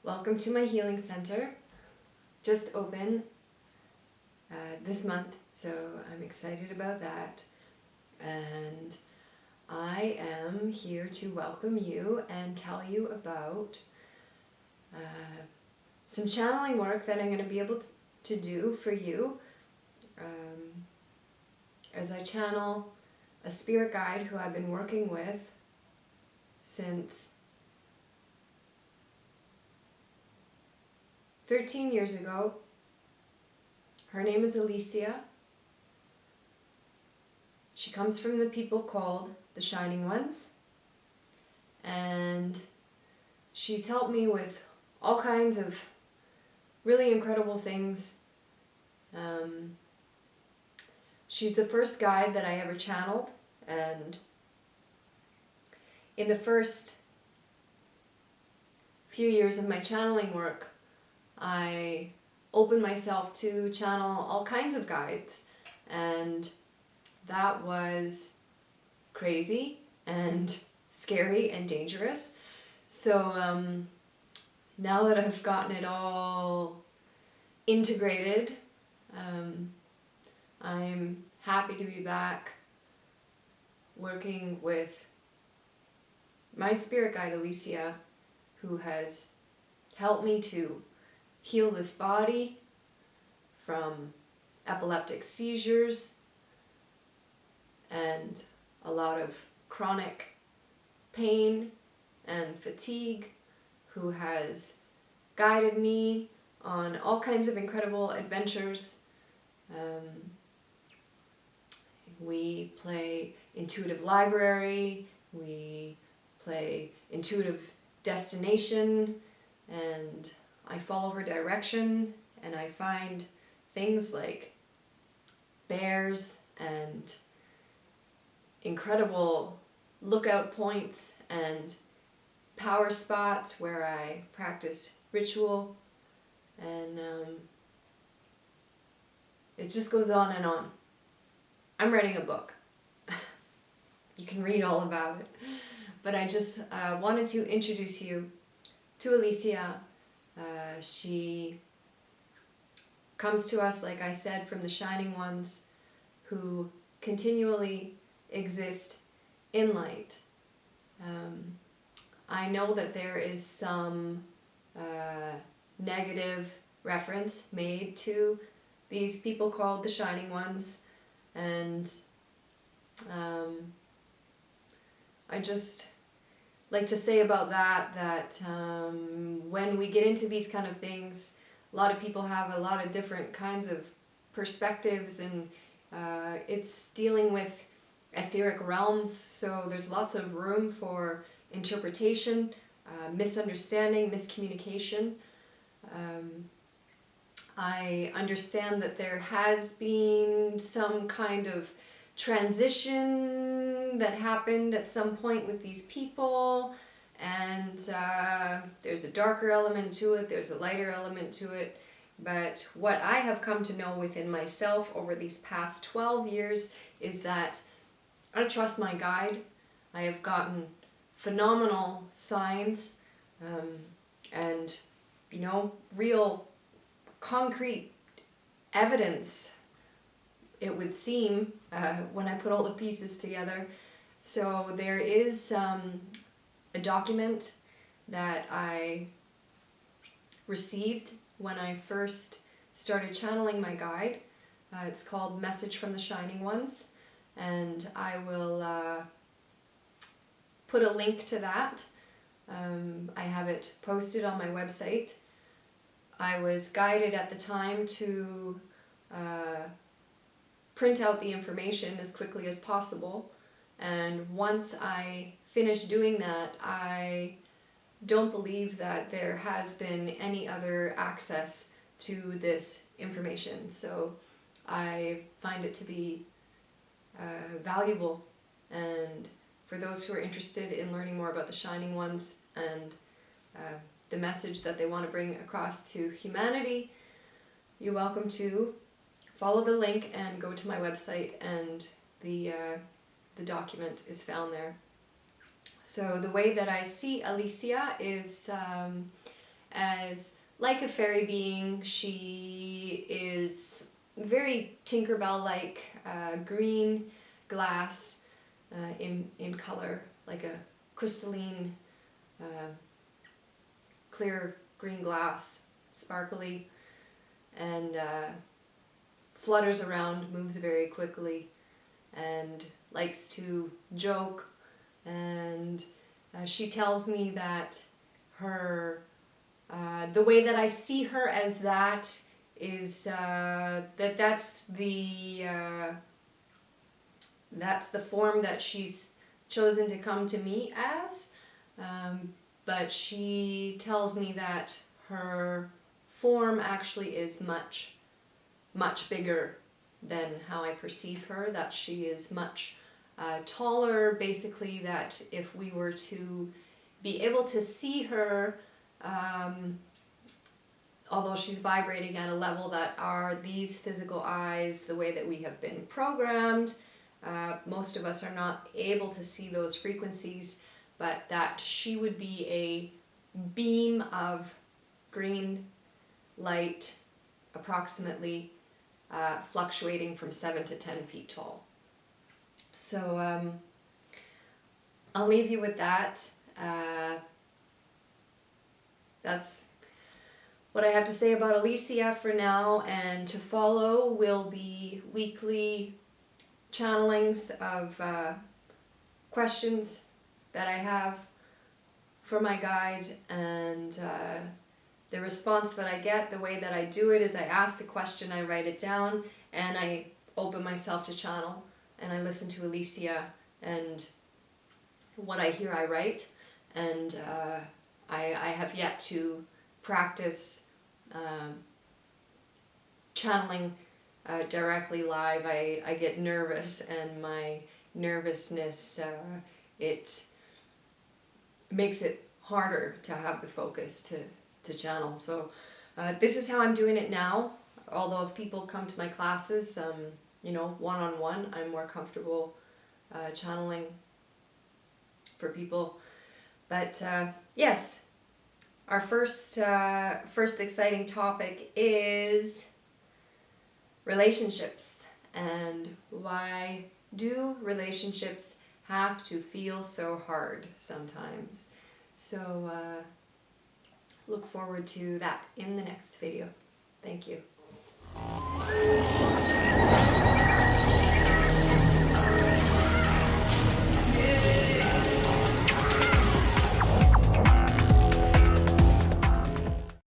Welcome to my healing center. Just open this month, so I'm excited about that. And I am here to welcome you and tell you about some channeling work that I'm going to be able to do for you as I channel a spirit guide who I've been working with since 13 years ago. Her name is Ahlesiah. She comes from the people called the Shining Ones, and she's helped me with all kinds of really incredible things. She's the first guide that I ever channeled, and in the first few years of my channeling work, I opened myself to channel all kinds of guides, and that was crazy and scary and dangerous. So now that I've gotten it all integrated, I'm happy to be back working with my spirit guide Ahlesiah, who has helped me to heal this body from epileptic seizures and a lot of chronic pain and fatigue, who has guided me on all kinds of incredible adventures. We play intuitive library, we play intuitive destination, and I follow her direction, and I find things like bears and incredible lookout points and power spots where I practice ritual, and it just goes on and on. I'm writing a book. You can read all about it. But I just wanted to introduce you to Ahlesiah. She comes to us, like I said, from the Shining Ones, who continually exist in light. I know that there is some negative reference made to these people called the Shining Ones, and I just like to say about that when we get into these kind of things, a lot of people have a lot of different kinds of perspectives, and it's dealing with etheric realms, so there's lots of room for interpretation, misunderstanding, miscommunication. I understand that there has been some kind of transition that happened at some point with these people, and there's a darker element to it, there's a lighter element to it. But what I have come to know within myself over these past 12 years is that I trust my guide. I have gotten phenomenal signs and, you know, real concrete evidence, it would seem, when I put all the pieces together. So there is a document that I received when I first started channeling my guide. It's called Message from the Shining Ones, and I will put a link to that. I have it posted on my website. I was guided at the time to print out the information as quickly as possible, and once I finished doing that, I don't believe that there has been any other access to this information, so I find it to be valuable. And for those who are interested in learning more about the Shining Ones and the message that they want to bring across to humanity, you're welcome to follow the link and go to my website, and the document is found there. So the way that I see Ahlesiah is as like a fairy being. She is very Tinkerbell-like, green glass in color, like a crystalline, clear green glass, sparkly, and flutters around, moves very quickly, and likes to joke. And she tells me that her the way that I see her as that is that's the form that she's chosen to come to me as. But she tells me that her form actually is much bigger than how I perceive her, that she is much taller, basically, that if we were to be able to see her, although she's vibrating at a level that are these physical eyes, the way that we have been programmed, most of us are not able to see those frequencies, but that she would be a beam of green light, approximately fluctuating from 7 to 10 feet tall. So I'll leave you with that. That's what I have to say about Ahlesiah for now, and to follow will be weekly channelings of questions that I have for my guide, and the response that I get, the way that I do it is I ask the question, I write it down, and I open myself to channel, and I listen to Ahlesiah, and what I hear I write, and I have yet to practice channeling directly live. I get nervous, and my nervousness, it makes it harder to have the focus to channel. So this is how I'm doing it now. Although if people come to my classes, one-on-one, I'm more comfortable channeling for people. But yes, our first exciting topic is relationships, and why do relationships have to feel so hard sometimes. So look forward to that in the next video. Thank you.